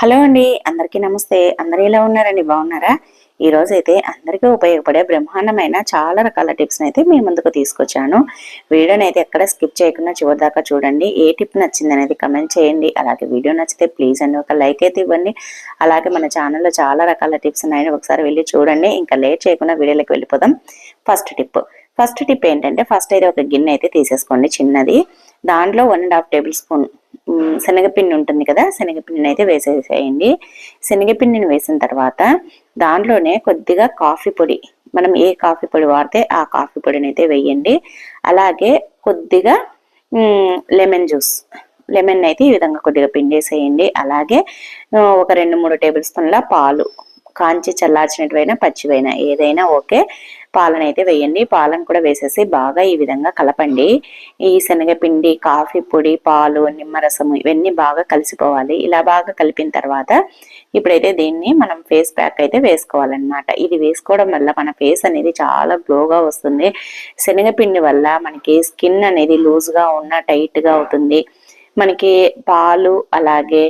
Hello అండి, అందరికీ నమస్తే. అందరూ ఎలా ఉన్నారండి? బాగున్నారా? ఈ రోజు అయితే అందరికీ ఉపయోగపడే బ్రహ్మాండమైన చాలా రకాల టిప్స్ అయితే మీ ముందుకు తీసుకొచ్చాను. వీడియోని అయితే ఎక్కడ స్కిప్ చేయకుండా చివరి దాకా చూడండి. ఏ టిప్ నచ్చింది అనేది కమెంట్ చేయండి. అలాగే వీడియో నచ్చితే ప్లీజ్ అండి ఒక లైక్ అయితే ఇవ్వండి. అలాగే మన ఛానల్లో చాలా రకాల టిప్స్ ఉన్నాయని ఒకసారి వెళ్ళి చూడండి. ఇంకా లేట్ చేయకుండా వీడియోలోకి వెళ్ళిపోదాం. ఫస్ట్ టిప్ ఏంటంటే, ఫస్ట్ అయితే ఒక గిన్నె అయితే తీసేసుకోండి చిన్నది. దాంట్లో 1.5 టేబుల్ స్పూన్ శనగపిండి ఉంటుంది కదా, శనగపిండిని అయితే వేసేసేయండి. శనగపిండిని వేసిన తర్వాత దాంట్లోనే కొద్దిగా కాఫీ పొడి, మనం ఏ కాఫీ పొడి వాడితే ఆ కాఫీ పొడిని అయితే వేయండి. అలాగే కొద్దిగా లెమన్ జ్యూస్, లెమన్ అయితే ఈ విధంగా కొద్దిగా పిండేసేయండి. అలాగే ఒక 2-3 టేబుల్ స్పూన్ల పాలు, కాంచి చల్లార్చినటువైనా పచ్చివైనా ఏదైనా ఓకే, పాలను అయితే వేయండి. పాలను కూడా వేసేసి బాగా ఈ విధంగా కలపండి. ఈ శనగపిండి, కాఫీ పొడి, పాలు, నిమ్మరసము ఇవన్నీ బాగా కలిసిపోవాలి. ఇలా బాగా కలిపిన తర్వాత ఇప్పుడైతే దీన్ని మనం ఫేస్ ప్యాక్ అయితే వేసుకోవాలన్నమాట. ఇది వేసుకోవడం వల్ల మన ఫేస్ అనేది చాలా గ్లోగా వస్తుంది. శనగపిండి వల్ల మనకి స్కిన్ అనేది లూజ్గా ఉన్న టైట్గా అవుతుంది. మనకి పాలు అలాగే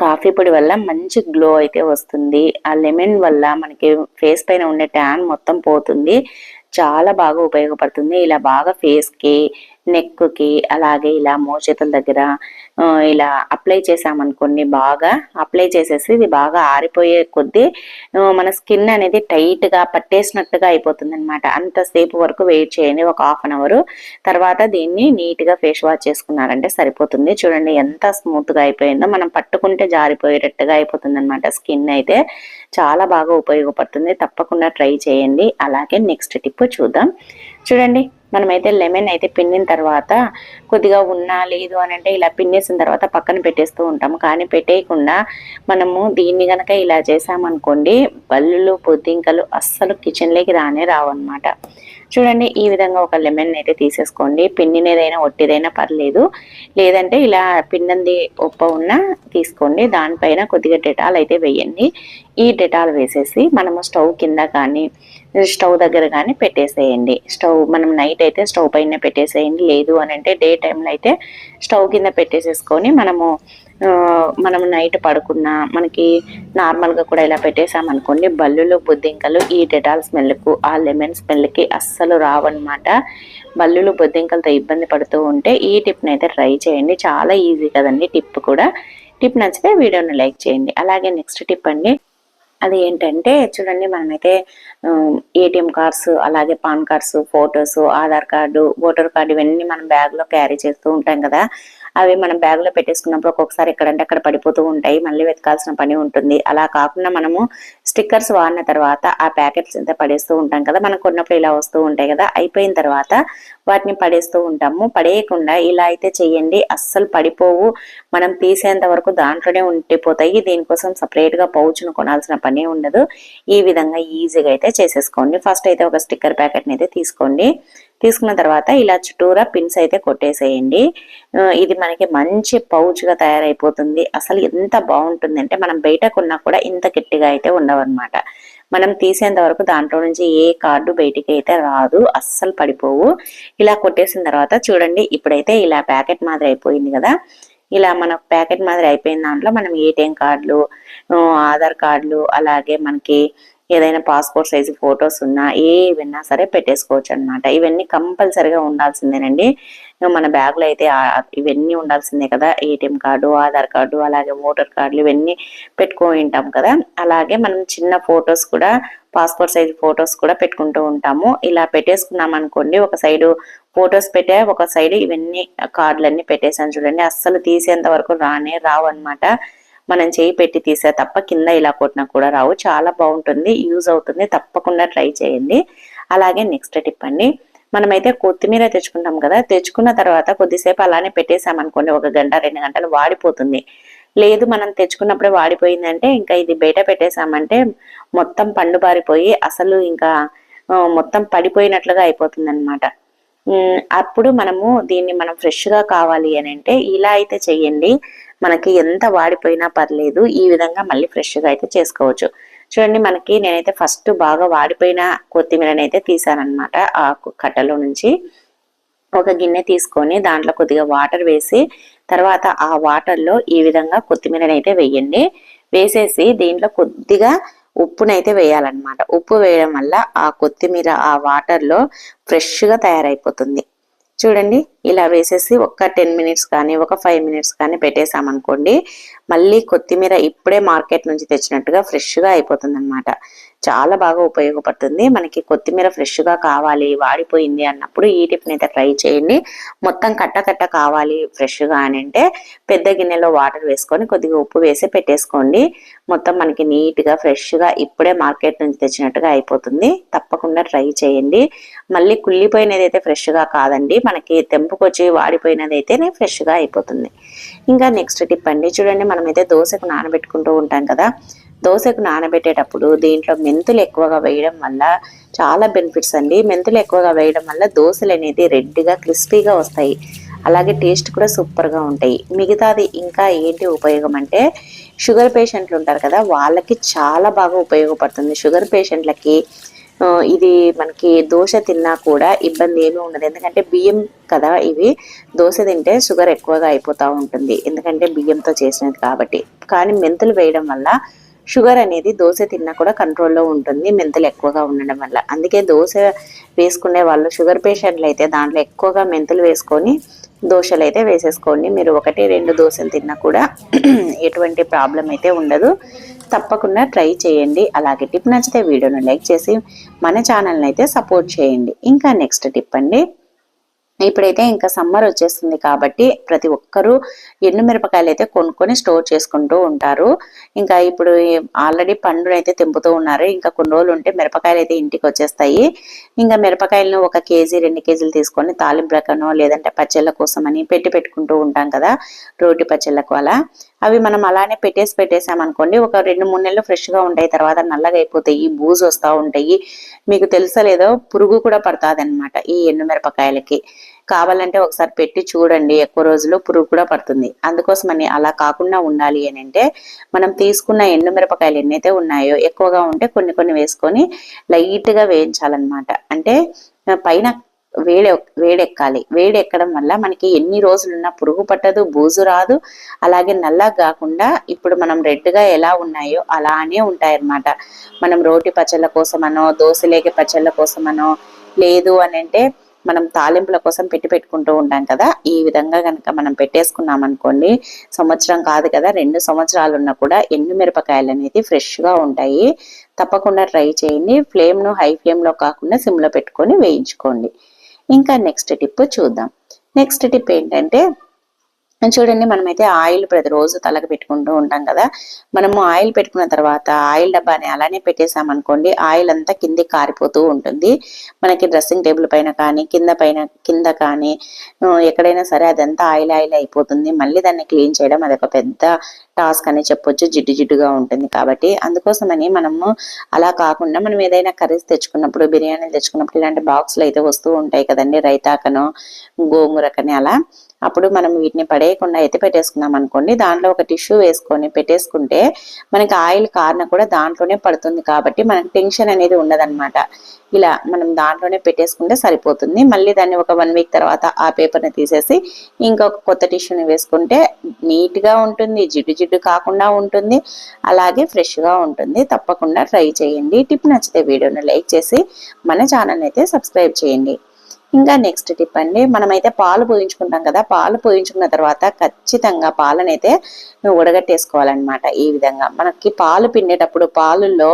కాఫీ పొడి వల్ల మంచి గ్లో అయితే వస్తుంది. ఆ లెమన్ వల్ల మనకి ఫేస్ పైన ఉండే ట్యాన్ మొత్తం పోతుంది. చాలా బాగా ఉపయోగపడుతుంది. ఇలా బాగా ఫేస్ కి, నెక్ కి, అలాగే ఇలా మోచేతుల దగ్గర ఇలా అప్లై చేసామనుకోండి, బాగా అప్లై చేసేసి ఇది బాగా ఆరిపోయే కొద్దీ మన స్కిన్ అనేది టైట్ గా పట్టేసినట్టుగా అయిపోతుంది అనమాట. అంతసేపు వరకు వెయిట్ చేయండి, ఒక హాఫ్ అన్ అవర్. తర్వాత దీన్ని నీట్ గా ఫేస్ వాష్ చేసుకున్నారంటే సరిపోతుంది. చూడండి ఎంత స్మూత్ గా అయిపోయిందో, మనం పట్టుకుంటే జారిపోయేటట్టుగా అయిపోతుంది అనమాట. స్కిన్ అయితే చాలా బాగా ఉపయోగపడుతుంది. తప్పకుండా ట్రై చేయండి. అలాగే నెక్స్ట్ టిప్ చూద్దాం. చూడండి, మనమైతే లెమన్ అయితే పిండిన తర్వాత కొద్దిగా ఉన్నా లేదు అని అంటే ఇలా పిండేసిన తర్వాత పక్కన పెట్టేస్తూ ఉంటాము. కానీ పెట్టేయకుండా మనము దీన్ని గనక ఇలా చేసామనుకోండి, బల్లులు బొద్దింకలు అస్సలు కిచెన్లోకి రావు అనమాట. చూడండి, ఈ విధంగా ఒక లెమన్ అయితే తీసేసుకోండి. పిండినేదైనా ఒట్టిదైనా పర్లేదు, లేదంటే ఇలా పిండంది ఉప్ప ఉన్నా తీసుకోండి. దానిపైన కొద్దిగా డెటాల్ అయితే వేయండి. ఈ డెటాల్ వేసేసి మనము స్టవ్ కింద కానీ స్టవ్ దగ్గర కానీ పెట్టేసేయండి. మనం నైట్ అయితే స్టవ్ పైన పెట్టేసేయండి. లేదు అని అంటే డే టైంలో అయితే స్టవ్ కింద పెట్టేసేసుకొని మనం నైట్ పడుకున్నా మనకి నార్మల్గా కూడా ఇలా పెట్టేసామనుకోండి, బల్లులు బొద్దింకలు ఈ డెటాల్ స్మెల్కు, ఆ లెమన్ స్మెల్కి అస్సలు రావన్నమాట. బల్లులు బొద్దింకలతో ఇబ్బంది పడుతూ ఉంటే ఈ టిప్ని అయితే ట్రై చేయండి. చాలా ఈజీ కదండి టిప్ కూడా. టిప్ నచ్చితే వీడియోని లైక్ చేయండి. అలాగే నెక్స్ట్ టిప్ అండి, అది ఏంటంటే చూడండి, మనమైతే ఏటీఎం కార్డ్స్, అలాగే pan cards, photos, Aadhaar card, voter card ఇవన్నీ మనం బ్యాగ్లో క్యారీ చేస్తూ ఉంటాం కదా. అవి మనం బ్యాగ్లో పెట్టేసుకున్నప్పుడు ఒక్కొక్కసారి ఎక్కడంటే అక్కడ పడిపోతూ ఉంటాయి, మళ్ళీ వెతకాల్సిన పని ఉంటుంది. అలా కాకుండా మనము స్టిక్కర్స్ వాడిన తర్వాత ఆ ప్యాకెట్స్ అంతా పడేస్తూ ఉంటాం కదా, మనకు కొన్నప్పుడు ఇలా వస్తూ ఉంటాయి కదా, అయిపోయిన తర్వాత వాటిని పడేస్తూ ఉంటాము. పడేయకుండా ఇలా అయితే చెయ్యండి, అస్సలు పడిపోవు. మనం తీసేంత వరకు దాంట్లోనే ఉండిపోతాయి. దీనికోసం సపరేట్గా పౌచ్ను కొనాల్సిన పని ఉండదు. ఈ విధంగా ఈజీగా అయితే చేసేసుకోండి. ఫస్ట్ అయితే ఒక స్టిక్కర్ ప్యాకెట్ని అయితే తీసుకోండి. తీసుకున్న తర్వాత ఇలా చుట్టూరా పిన్స్ అయితే కొట్టేసేయండి. ఇది మనకి మంచి పౌచ్గా తయారైపోతుంది. అసలు ఎంత బాగుంటుంది అంటే, మనం బయట కొన్నా కూడా ఇంత గట్టిగా అయితే ఉండవన్నమాట. మనం తీసేంత వరకు దాంట్లో నుంచి ఏ కార్డు బయటికి అయితే రాదు, అస్సలు పడిపోవు. ఇలా కొట్టేసిన తర్వాత చూడండి, ఇప్పుడైతే ఇలా ప్యాకెట్ మాదిరి అయిపోయింది కదా. ఇలా మన ప్యాకెట్ మాదిరి అయిపోయిన దాంట్లో మనం ఏటీఎం కార్డులు, ఆధార్ కార్డులు, అలాగే మనకి ఏదైనా పాస్పోర్ట్ సైజు ఫొటోస్ ఉన్నా ఏవైనా సరే పెట్టేసుకోవచ్చు అనమాట. ఇవన్నీ కంపల్సరిగా ఉండాల్సిందేనండి. మన బ్యాగ్లో అయితే ఇవన్నీ ఉండాల్సిందే కదా. ఏటీఎం కార్డు, ఆధార్ కార్డు, అలాగే ఓటర్ కార్డులు ఇవన్నీ పెట్టుకొని ఉంటాం కదా. అలాగే మనం చిన్న ఫొటోస్ కూడా, పాస్పోర్ట్ సైజ్ ఫొటోస్ కూడా పెట్టుకుంటూ ఉంటాము. ఇలా పెట్టేసుకున్నాం అనుకోండి, ఒక సైడు ఫొటోస్ పెట్టే, ఒక సైడ్ ఇవన్నీ కార్డులన్నీ పెట్టేసాను చూడండి, అస్సలు తీసేంత వరకు రావు అనమాట. మనం చేయి పెట్టి తీసే తప్ప కింద ఇలా కొట్టినా కూడా రావు. చాలా బాగుంటుంది, యూజ్ అవుతుంది. తప్పకుండా ట్రై చేయండి. అలాగే నెక్స్ట్ టిప్ అండి, మనమైతే కొత్తిమీర తెచ్చుకుంటాం కదా, తెచ్చుకున్న తర్వాత కొద్దిసేపు అలానే పెట్టేసామనుకోండి, 1 గంట 2 గంటలు వాడిపోతుంది. లేదు మనం తెచ్చుకున్నప్పుడే వాడిపోయిందంటే ఇంకా ఇది బయట పెట్టేసామంటే మొత్తం పండు బారిపోయి అసలు ఇంకా మొత్తం పడిపోయినట్లుగా అయిపోతుంది అనమాట. అప్పుడు దీన్ని మనం ఫ్రెష్ గా కావాలి అని అంటే ఇలా అయితే చెయ్యండి. మనకి ఎంత వాడిపోయినా పర్లేదు, ఈ విధంగా మళ్ళీ ఫ్రెష్ గా అయితే చేసుకోవచ్చు. చూడండి, నేనైతే ఫస్ట్ బాగా వాడిపోయిన కొత్తిమీరని అయితే తీసానమాట ఆ కట్టలో నుంచి. ఒక గిన్నె తీసుకొని దాంట్లో కొద్దిగా వాటర్ వేసి తర్వాత ఆ వాటర్లో ఈ విధంగా కొత్తిమీరని అయితే వేయండి. వేసేసి దీంట్లో కొద్దిగా ఉప్పునైతే వేయాలన్నమాట. ఉప్పు వేయడం వల్ల ఆ కొత్తిమీర ఆ వాటర్లో ఫ్రెష్గా తయారైపోతుంది. చూడండి, ఇలా వేసేసి ఒక 10 మినిట్స్ కానీ ఒక 5 మినిట్స్ కానీ పెట్టేసామనుకోండి, మళ్ళీ కొత్తిమీర ఇప్పుడే మార్కెట్ నుంచి తెచ్చినట్టుగా ఫ్రెష్గా అయిపోతుంది అనమాట. చాలా బాగా ఉపయోగపడుతుంది. మనకి కొత్తిమీర ఫ్రెష్గా కావాలి, వాడిపోయింది అన్నప్పుడు ఈ టిప్ని అయితే ట్రై చేయండి. మొత్తం కట్ట కావాలి ఫ్రెష్గా అని అంటే పెద్ద గిన్నెలో వాటర్ వేసుకొని కొద్దిగా ఉప్పు వేసి పెట్టేసుకోండి. మొత్తం మనకి నీట్గా ఫ్రెష్గా ఇప్పుడే మార్కెట్ నుంచి తెచ్చినట్టుగా అయిపోతుంది. తప్పకుండా ట్రై చేయండి. మళ్ళీ కుళ్ళిపోయినది అయితే ఫ్రెష్గా కాదండి, మనకి తెంపుకొచ్చి వాడిపోయినది అయితేనే ఫ్రెష్గా అయిపోతుంది. ఇంకా నెక్స్ట్ టిప్ అండి, చూడండి మనమైతే దోశకు నానబెట్టుకుంటూ ఉంటాం కదా. దోశకు నానబెట్టేటప్పుడు దీంట్లో మెంతులు ఎక్కువగా వేయడం వల్ల చాలా బెనిఫిట్స్ అండి. మెంతులు ఎక్కువగా వేయడం వల్ల దోశలు అనేది రెడ్గా క్రిస్పీగా వస్తాయి. అలాగే టేస్ట్ కూడా సూపర్గా ఉంటాయి. మిగతాది ఇంకా ఏంటి ఉపయోగం అంటే, షుగర్ పేషెంట్లు ఉంటారు కదా, వాళ్ళకి చాలా బాగా ఉపయోగపడుతుంది. షుగర్ పేషెంట్లకి ఇది మనకి దోశ తిన్నా కూడా ఇబ్బంది ఏమీ ఉండదు. ఎందుకంటే బియ్యం కదా ఇవి, దోశ తింటే షుగర్ ఎక్కువగా అయిపోతూ ఉంటుంది, ఎందుకంటే బియ్యంతో చేసినది కాబట్టి. కానీ మెంతులు వేయడం వల్ల షుగర్ అనేది దోశ తిన్నా కూడా కంట్రోల్లో ఉంటుంది, మెంతులు ఎక్కువగా ఉండడం వల్ల. అందుకే దోశ వేసుకునే వాళ్ళు షుగర్ పేషెంట్లు అయితే దాంట్లో ఎక్కువగా మెంతులు వేసుకొని దోశలు అయితే వేసేసుకోండి. మీరు 1-2 దోశలు తిన్నా కూడా ఎటువంటి ప్రాబ్లం అయితే ఉండదు. తప్పకుండా ట్రై చేయండి. అలాగే టిప్ నచ్చితే వీడియోను లైక్ చేసి మన ఛానల్ని అయితే సపోర్ట్ చేయండి. ఇంకా నెక్స్ట్ టిప్ అండి, ఇప్పుడైతే ఇంకా సమ్మర్ వచ్చేస్తుంది కాబట్టి ప్రతి ఒక్కరూ ఎండుమిరపకాయలు అయితే కొనుక్కొని స్టోర్ చేసుకుంటూ ఉంటారు. ఇంకా ఇప్పుడు ఆల్రెడీ పండునైతే తెంపుతూ ఉన్నారు. ఇంకా కొన్ని రోజులు ఉంటే మిరపకాయలు అయితే ఇంటికి వచ్చేస్తాయి. ఇంకా మిరపకాయలను 1 కేజీ 2 కేజీలు తీసుకొని తాలింపులకనో లేదంటే పచ్చళ్ళ కోసం అని పెట్టుకుంటూ ఉంటాం కదా, రోటి పచ్చళ్ళకు అలా. అవి మనం అలానే పెట్టేసామనుకోండి, ఒక 2-3 నెలలు ఫ్రెష్గా ఉంటాయి. తర్వాత నల్లగా అయిపోతాయి, బూజు వస్తూ ఉంటాయి. మీకు తెలుసలేదో పురుగు కూడా పడుతుంది అనమాట ఈ ఎండుమిరపకాయలకి. కావాలంటే ఒకసారి పెట్టి చూడండి, ఎక్కువ రోజులు పురుగు కూడా పడుతుంది. అందుకోసమని అలా కాకుండా ఉండాలి అని అంటే, మనం తీసుకున్న ఎండుమిరపకాయలు ఎన్నైతే ఉన్నాయో ఎక్కువగా ఉంటే కొన్ని వేసుకొని లైట్గా వేయించాలన్నమాట. అంటే పైన వేడెక్కాలి. వేడెక్కడం వల్ల మనకి ఎన్ని రోజులున్నా పురుగు పట్టదు, బూజు రాదు. అలాగే నల్లగా కాకుండా ఇప్పుడు మనం రెడ్గా ఎలా ఉన్నాయో అలానే ఉంటాయన్నమాట. మనం రోటి పచ్చళ్ళ కోసమనో దోశలేకి పచ్చళ్ళ కోసమనో లేదు అని అంటే మనం తాలింపుల కోసం పెట్టుకుంటూ ఉంటాం కదా, ఈ విధంగా కనుక మనం పెట్టేసుకున్నాం అనుకోండి, సంవత్సరం కాదు కదా 2 సంవత్సరాలు ఉన్నా కూడా ఎండుమిరపకాయలు అనేది ఫ్రెష్గా ఉంటాయి. తప్పకుండా ట్రై చేయండి. ఫ్లేమ్ను హై ఫ్లేమ్లో కాకుండా సిమ్లో పెట్టుకొని వేయించుకోండి. ఇంకా నెక్స్ట్ టిప్ చూద్దాం. నెక్స్ట్ టిప్ ఏంటంటే, చూడండి మనమైతే ఆయిల్ ప్రతిరోజు తలకు పెట్టుకుంటూ ఉంటాం కదా. మనము ఆయిల్ పెట్టుకున్న తర్వాత ఆయిల్ డబ్బాని అలానే పెట్టేసామనుకోండి, ఆయిల్ అంతా కిందికి కారిపోతూ ఉంటుంది. మనకి డ్రెస్సింగ్ టేబుల్ పైన కానీ కింద కానీ ఎక్కడైనా సరే అదంతా ఆయిల్ అయిపోతుంది. మళ్ళీ దాన్ని క్లీన్ చేయడం అదొక పెద్ద టాస్క్ అని చెప్పొచ్చు, జిడ్డుగా ఉంటుంది. కాబట్టి అందుకోసమని మనము అలా కాకుండా మనం ఏదైనా కర్రీస్ తెచ్చుకున్నప్పుడు, బిర్యానీలు తెచ్చుకున్నప్పుడు ఇలాంటి బాక్సులు అయితే వస్తూ ఉంటాయి కదండి, రైతాకనో గోంగూరకని అలా. అప్పుడు మనం వీటిని పడేయకుండా ఎత్తి పెట్టేసుకున్నాం అనుకోండి, దాంట్లో ఒక టిష్యూ వేసుకొని పెట్టేసుకుంటే మనకి ఆయిల్ కారణ కూడా దాంట్లోనే పడుతుంది. కాబట్టి మనకి టెన్షన్ అనేది ఉండదన్నమాట. ఇలా మనం దాంట్లోనే పెట్టేసుకుంటే సరిపోతుంది. మళ్ళీ దాన్ని ఒక 1 వీక్ తర్వాత ఆ పేపర్ని తీసేసి ఇంకొక కొత్త టిష్యూని వేసుకుంటే నీట్గా ఉంటుంది, జిడ్డు కాకుండా ఉంటుంది, అలాగే ఫ్రెష్గా ఉంటుంది. తప్పకుండా ట్రై చేయండి. టిప్ నచ్చితే వీడియోని లైక్ చేసి మన ఛానల్ అయితే సబ్స్క్రైబ్ చేయండి. ఇంకా నెక్స్ట్ టిప్ అండి, మనమైతే పాలు పోయించుకుంటాం కదా, పాలు పోయించుకున్న తర్వాత ఖచ్చితంగా పాలనైతే ఉడగట్టేసుకోవాలన్నమాట. ఈ విధంగా మనకి పాలు పిండేటప్పుడు పాలుల్లో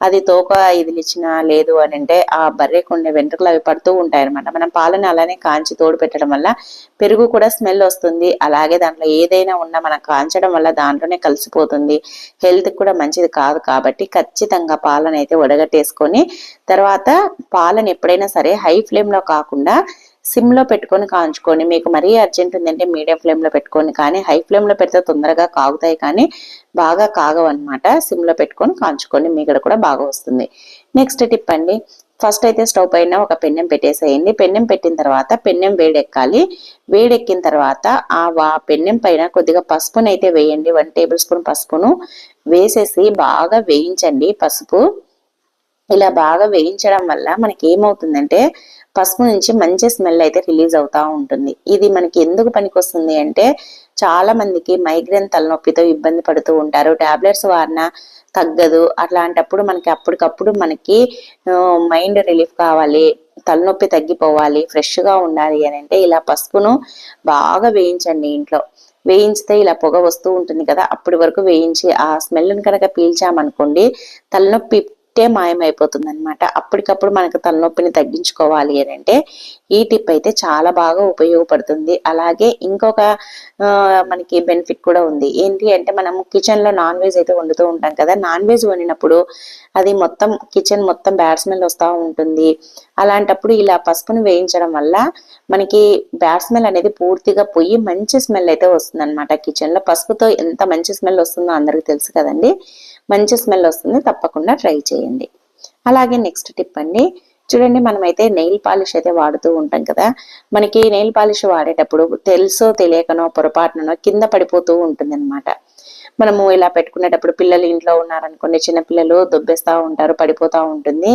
అది తోక ఇదిలిచ్చినా లేదు అని అంటే ఆ బర్రెకు ఉండే వెంట్రుకలు అవి పడుతూ ఉంటాయన్నమాట. మనం పాలని అలానే కాంచి తోడు పెట్టడం వల్ల పెరుగు కూడా స్మెల్ వస్తుంది. అలాగే దాంట్లో ఏదైనా ఉన్నా మనం కాంచడం వల్ల దాంట్లోనే కలిసిపోతుంది, హెల్త్ కూడా మంచిది కాదు. కాబట్టి ఖచ్చితంగా పాలనైతే ఉడగట్టేసుకొని తర్వాత పాలను ఎప్పుడైనా సరే హై ఫ్లేమ్లో కాకుండా సిమ్లో పెట్టుకొని కాంచుకొని, మీకు మరీ అర్జెంట్ ఉందంటే మీడియం ఫ్లేమ్లో పెట్టుకొని, కానీ హై ఫ్లేమ్లో పెడితే తొందరగా కాగుతాయి కానీ బాగా కాగవన్నమాట. సిమ్లో పెట్టుకొని కాంచుకొని మీగడ కూడా బాగా వస్తుంది. నెక్స్ట్ టిప్ అండి, ఫస్ట్ అయితే స్టవ్ పైన ఒక పెన్నెం పెట్టేసేయండి. పెన్నెం పెట్టిన తర్వాత పెన్నెం వేడెక్కాలి. వేడెక్కిన తర్వాత ఆ పెన్నెం పైన కొద్దిగా పసుపును అయితే వేయండి. 1 టేబుల్ స్పూన్ పసుపును వేసేసి బాగా వేయించండి. పసుపు ఇలా బాగా వేయించడం వల్ల మనకి ఏమవుతుందంటే పసుపు నుంచి మంచి స్మెల్ అయితే రిలీజ్ అవుతా ఉంటుంది. ఇది మనకి ఎందుకు పనికొస్తుంది అంటే, చాలామందికి మైగ్రేన్ తలనొప్పితో ఇబ్బంది పడుతూ ఉంటారు. టాబ్లెట్స్ వాడినా తగ్గదు. అట్లాంటప్పుడు మనకి అప్పటికప్పుడు మనకి మైండ్ రిలీఫ్ కావాలి, తలనొప్పి తగ్గిపోవాలి, ఫ్రెష్గా ఉండాలి అని అంటే ఇలా పసుపును బాగా వేయించండి ఇంట్లో. వేయించితే ఇలా పొగ వస్తూ ఉంటుంది కదా, అప్పటి వరకు వేయించి ఆ స్మెల్ని కనుక పీల్చామనుకోండి తలనొప్పి మాయమైపోతుంది అనమాట. అప్పటికప్పుడు మనకు తలనొప్పిని తగ్గించుకోవాలి అని అంటే ఈ టిప్ అయితే చాలా బాగా ఉపయోగపడుతుంది. అలాగే ఇంకొక మనకి బెనిఫిట్ కూడా ఉంది. ఏంటి అంటే మనం కిచెన్ లో నాన్ వెజ్ అయితే వండుతూ ఉంటాం కదా, నాన్ వెజ్ వండినప్పుడు అది మొత్తం కిచెన్ మొత్తం బ్యాడ్ స్మెల్ వస్తూ ఉంటుంది. అలాంటప్పుడు ఇలా పసుపును వేయించడం వల్ల మనకి బ్యాడ్ స్మెల్ అనేది పూర్తిగా పోయి మంచి స్మెల్ అయితే వస్తుంది అనమాట. కిచెన్ లో పసుపుతో ఎంత మంచి స్మెల్ వస్తుందో అందరికి తెలుసు కదండి. మంచి స్మెల్ వస్తుంది, తప్పకుండా ట్రై చేయండి. అలాగే నెక్స్ట్ టిప్ అండి, చూడండి మనమైతే నెయిల్ పాలిష్ అయితే వాడుతూ ఉంటాం కదా, మనకి నెయిల్ పాలిష్ వాడేటప్పుడు తెలుసో తెలియకనో పొరపాటునో కింద పడిపోతూ ఉంటుంది అనమాట. మనము ఇలా పెట్టుకునేటప్పుడు పిల్లలు ఇంట్లో ఉన్నారనుకోండి, చిన్నపిల్లలు దొబ్బేస్తూ ఉంటారు, పడిపోతూ ఉంటుంది.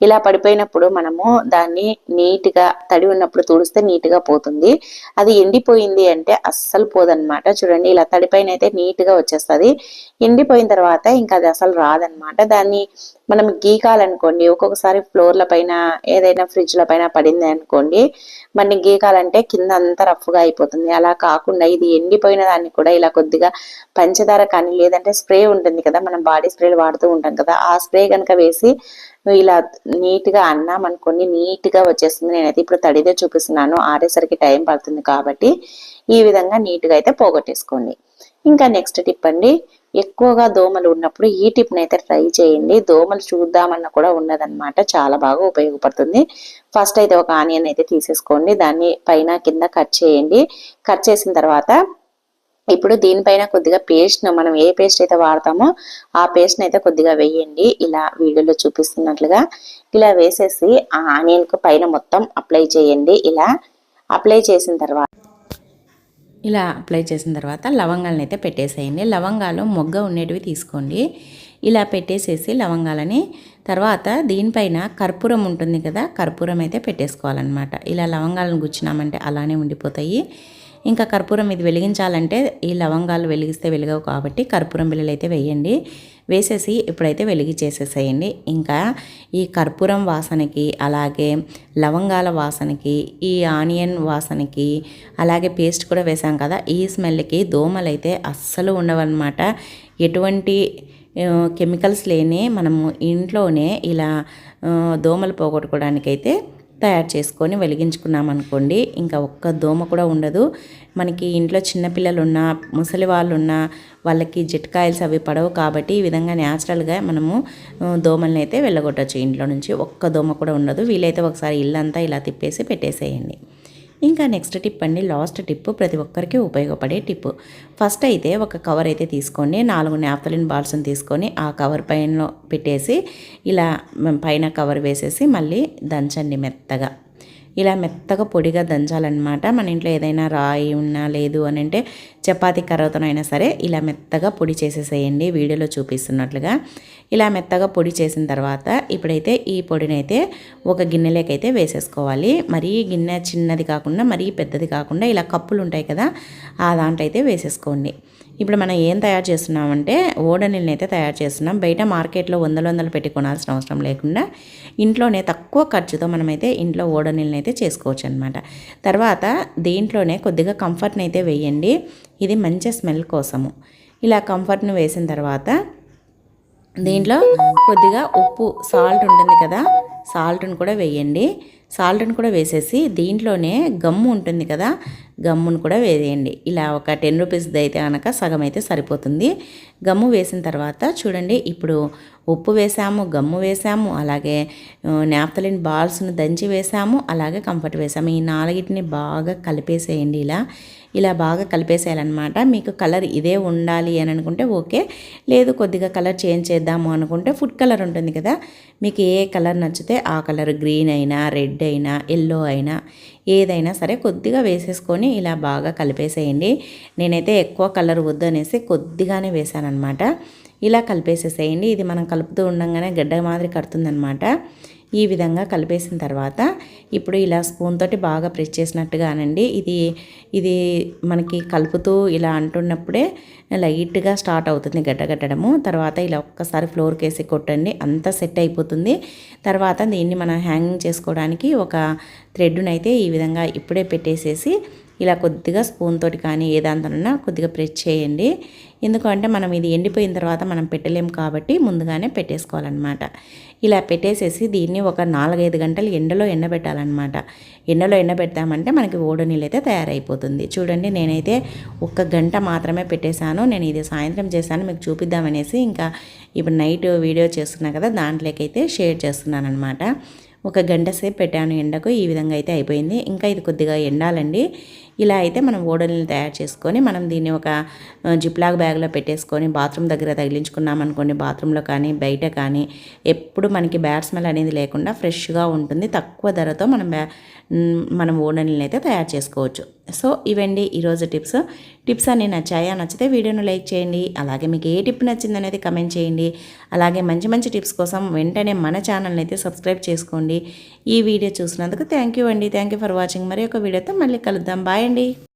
ఇలా పడిపోయినప్పుడు మనము దాన్ని నీట్గా తడి ఉన్నప్పుడు తుడిస్తే నీట్గా పోతుంది. అది ఎండిపోయింది అంటే అస్సలు పోదనమాట. చూడండి ఇలా తడిపైన అయితే నీట్గా వచ్చేస్తుంది. ఎండిపోయిన తర్వాత ఇంకా అది అసలు రాదనమాట. దాన్ని మనం గీకాలనుకోండి, ఒక్కొక్కసారి ఫ్లోర్ల పైన ఏదైనా ఫ్రిడ్జ్ల పైన పడింది అనుకోండి, మన గీకాలంటే కింద అంతా రఫ్గా అయిపోతుంది. అలా కాకుండా ఇది ఎండిపోయిన దాన్ని కూడా ఇలా కొద్దిగా పంచదార కానీ లేదంటే స్ప్రే ఉంటుంది కదా, మనం బాడీ స్ప్రేలు వాడుతూ ఉంటాం కదా, ఆ స్ప్రే కనుక వేసి ఇలా నీట్గా అన్నాం అనుకోండి నీట్గా వచ్చేస్తుంది. నేనైతే ఇప్పుడు తడిదే చూపిస్తున్నాను, ఆరేసరికి టైం పడుతుంది కాబట్టి ఈ విధంగా నీట్గా అయితే పోగొట్టేసుకోండి. ఇంకా నెక్స్ట్ టిప్ అండి, ఎక్కువగా దోమలు ఉన్నప్పుడు ఈ టిప్ని అయితే ట్రై చేయండి. దోమలు చూద్దామన్న కూడా ఉన్నదన్నమాట, చాలా బాగా ఉపయోగపడుతుంది. ఫస్ట్ అయితే ఒక ఆనియన్ అయితే తీసేసుకోండి, దాన్ని పైన కింద కట్ చేయండి. కట్ చేసిన తర్వాత ఇప్పుడు దీనిపైన కొద్దిగా పేస్ట్ను, మనం ఏ పేస్ట్ అయితే వాడతామో ఆ పేస్ట్ని అయితే కొద్దిగా వేయండి. ఇలా వీడియోలో చూపిస్తున్నట్లుగా ఇలా వేసేసి ఆ ఆనియన్కు పైన మొత్తం అప్లై చేయండి. ఇలా అప్లై చేసిన తర్వాత లవంగాలను అయితే పెట్టేసేయండి. లవంగాలు మొగ్గ ఉండేటివి తీసుకోండి. ఇలా పెట్టేసేసి లవంగాలని తర్వాత దీనిపైన కర్పూరం ఉంటుంది కదా, కర్పూరం అయితే పెట్టేసుకోవాలన్నమాట. ఇలా లవంగాలను గుచ్చినామంటే అలానే ఉండిపోతాయి. ఇంకా కర్పూరం ఇది వెలిగించాలంటే ఈ లవంగాలు వెలిగిస్తే వెలగవు కాబట్టి కర్పూరం బిళ్ళలు అయితే వేయండి. వేసేసి ఇప్పుడైతే వెలిగించేసేసేయండి. ఇంకా ఈ కర్పూరం వాసనకి అలాగే లవంగాల వాసనకి ఈ ఆనియన్ వాసనకి అలాగే పేస్ట్ కూడా వేసాం కదా, ఈ స్మెల్కి దోమలు అయితే అస్సలు ఉండవన్నమాట. ఎటువంటి కెమికల్స్ లేని మనము ఇంట్లోనే ఇలా దోమలు పోగొట్టుకోవడానికైతే తయారు చేసుకొని వెలిగించుకున్నామనుకోండి, ఇంకా ఒక్క దోమ కూడా ఉండదు. మనకి ఇంట్లో చిన్నపిల్లలు ఉన్నా ముసలి వాళ్ళు ఉన్నా వాళ్ళకి జెట్కాయిల్స్ అవి పడవు కాబట్టి ఈ విధంగా న్యాచురల్గా మనము దోమల్ని అయితే వెళ్ళగొట్టచ్చు. ఇంట్లో నుంచి ఒక్క దోమ కూడా ఉండదు. వీలైతే ఒకసారి ఇల్లంతా ఇలా తిప్పేసి పెట్టేసేయండి. ఇంకా నెక్స్ట్ టిప్ అండి, లాస్ట్ టిప్, ప్రతి ఒక్కరికి ఉపయోగపడే టిప్. ఫస్ట్ అయితే ఒక కవర్ అయితే తీసుకోండి, 4 నాప్థలిన్ బాల్స్ని తీసుకొని ఆ కవర్ పైన పెట్టేసి ఇలా పైన కవర్ వేసేసి మళ్ళీ దంచండి మెత్తగా. ఇలా మెత్తగా పొడిగా దంచాలన్నమాట. మన ఇంట్లో ఏదైనా రాయి ఉన్నా లేదు అని అంటే చపాతీ కర్రతోనైనా సరే ఇలా మెత్తగా పొడి చేసేసేయండి వీడియోలో చూపిస్తున్నట్లుగా. ఇలా మెత్తగా పొడి చేసిన తర్వాత ఇప్పుడైతే ఈ పొడినైతే ఒక గిన్నెలోకైతే వేసేసుకోవాలి. మరీ గిన్నె చిన్నది కాకుండా మరీ పెద్దది కాకుండా ఇలా కప్పులు ఉంటాయి కదా, ఆ దాంట్లో అయితే వేసేసుకోండి. ఇప్పుడు మనం ఏం తయారు చేస్తున్నామంటే ఓడనీళ్ళని అయితే తయారు చేస్తున్నాం. బయట మార్కెట్లో వందలు పెట్టి కొనాల్సిన అవసరం లేకుండా ఇంట్లోనే తక్కువ ఖర్చుతో మనమైతే ఇంట్లో ఓడనీళ్ళని అయితే చేసుకోవచ్చు అనమాట. తర్వాత దీంట్లోనే కొద్దిగా కంఫర్ట్ని అయితే వేయండి, ఇది మంచి స్మెల్ కోసము. ఇలా కంఫర్ట్ను వేసిన తర్వాత దీంట్లో కొద్దిగా ఉప్పు, సాల్ట్ ఉంటుంది కదా, సాల్ట్ని కూడా వేయండి. సాల్ట్ని కూడా వేసేసి దీంట్లోనే గమ్ము ఉంటుంది కదా, గమ్మును కూడా వేయండి. ఇలా ఒక 10 రూపీస్ది అయితే కనుక సగం అయితే సరిపోతుంది. గమ్ము వేసిన తర్వాత చూడండి, ఇప్పుడు ఉప్పు వేసాము, గమ్ము వేసాము, అలాగే నాప్థలిన్ బాల్స్ను దంచి వేసాము, అలాగే కంఫర్ట్ వేసాము. ఈ 4టిని బాగా కలిపేసేయండి. ఇలా బాగా కలిపేసేయాలన్నమాట. మీకు కలర్ ఇదే ఉండాలి అని అనుకుంటే ఓకే, లేదు కొద్దిగా కలర్ చేంజ్ చేద్దాము అనుకుంటే ఫుడ్ కలర్ ఉంటుంది కదా, మీకు ఏ కలర్ నచ్చితే ఆ కలర్, గ్రీన్ అయినా రెడ్ అయినా ఎల్లో అయినా ఏదైనా సరే కొద్దిగా వేసేసుకొని ఇలా బాగా కలిపేసేయండి. నేనైతే ఎక్కువ కలర్ వద్దు అనేసి కొద్దిగానే వేసానన్నమాట. ఇలా కలిపేసేసేయండి. ఇది మనం కలుపుతూ ఉండగానే గడ్డ మాదిరి కడుతుందనమాట. ఈ విధంగా కలిపేసిన తర్వాత ఇప్పుడు ఇలా స్పూన్ తోటి బాగా ప్రెస్ చేసినట్టుగానండి ఇది మనకి కలుపుతూ ఇలా అంటున్నప్పుడే లైట్గా స్టార్ట్ అవుతుంది గడ్డగట్టడము. తర్వాత ఇలా ఒక్కసారి ఫ్లోర్కి వేసి కొట్టండి, అంతా సెట్ అయిపోతుంది. తర్వాత దీన్ని మనం హ్యాంగింగ్ చేసుకోవడానికి ఒక థ్రెడ్డునైతే ఈ విధంగా ఇప్పుడే పెట్టేసేసి ఇలా కొద్దిగా స్పూన్ తోటి కానీ ఏదాంతనన్నా కొద్దిగా ప్రెస్ చేయండి. ఎందుకంటే మనం ఇది ఎండిపోయిన తర్వాత మనం పెట్టలేము కాబట్టి ముందుగానే పెట్టేసుకోవాలన్నమాట. ఇలా పెట్టేసేసి దీన్ని ఒక 4-5 గంటలు ఎండలో ఎండబెట్టాలన్నమాట. ఎండలో ఎండబెడతామంటే మనకి ఓడనీళ్ళు అయితే తయారైపోతుంది. చూడండి, నేనైతే 1 గంట మాత్రమే పెట్టేశాను. నేను ఇది సాయంత్రం చేశాను మీకు చూపిద్దామనేసి, ఇంకా ఇప్పుడు నైట్ వీడియో చేస్తున్నా కదా దాంట్లోకైతే షేర్ చేస్తున్నాను అనమాట. 1 గంట సేపు పెట్టాను ఎండకు. ఈ విధంగా అయితే అయిపోయింది. ఇంకా ఇది కొద్దిగా ఎండాలండి. ఇలా అయితే మనం ఓడల్ని తయారు చేసుకొని మనం దీన్ని ఒక జిప్లాగ్ బ్యాగ్లో పెట్టేసుకొని బాత్రూమ్ దగ్గర తగిలించుకున్నాం అనుకోండి, బాత్రూంలో కానీ బయట కానీ ఎప్పుడు మనకి బ్యాడ్ స్మెల్ అనేది లేకుండా ఫ్రెష్గా ఉంటుంది. తక్కువ ధరతో మనం ఓడల్ని అయితే తయారు చేసుకోవచ్చు. సో ఇవండి ఈరోజు టిప్స్ అన్నీ నచ్చాయా? నచ్చితే వీడియోను లైక్ చేయండి. అలాగే మీకు ఏ టిప్ నచ్చిందనేది కమెంట్ చేయండి. అలాగే మంచి మంచి టిప్స్ కోసం వెంటనే మన ఛానల్ని అయితే సబ్స్క్రైబ్ చేసుకోండి. ఈ వీడియో చూసినందుకు థ్యాంక్ యూ అండి. Thank you for watching. మరి ఒక వీడియోతో మళ్ళీ కలుద్దాం. బాయ్ అండి.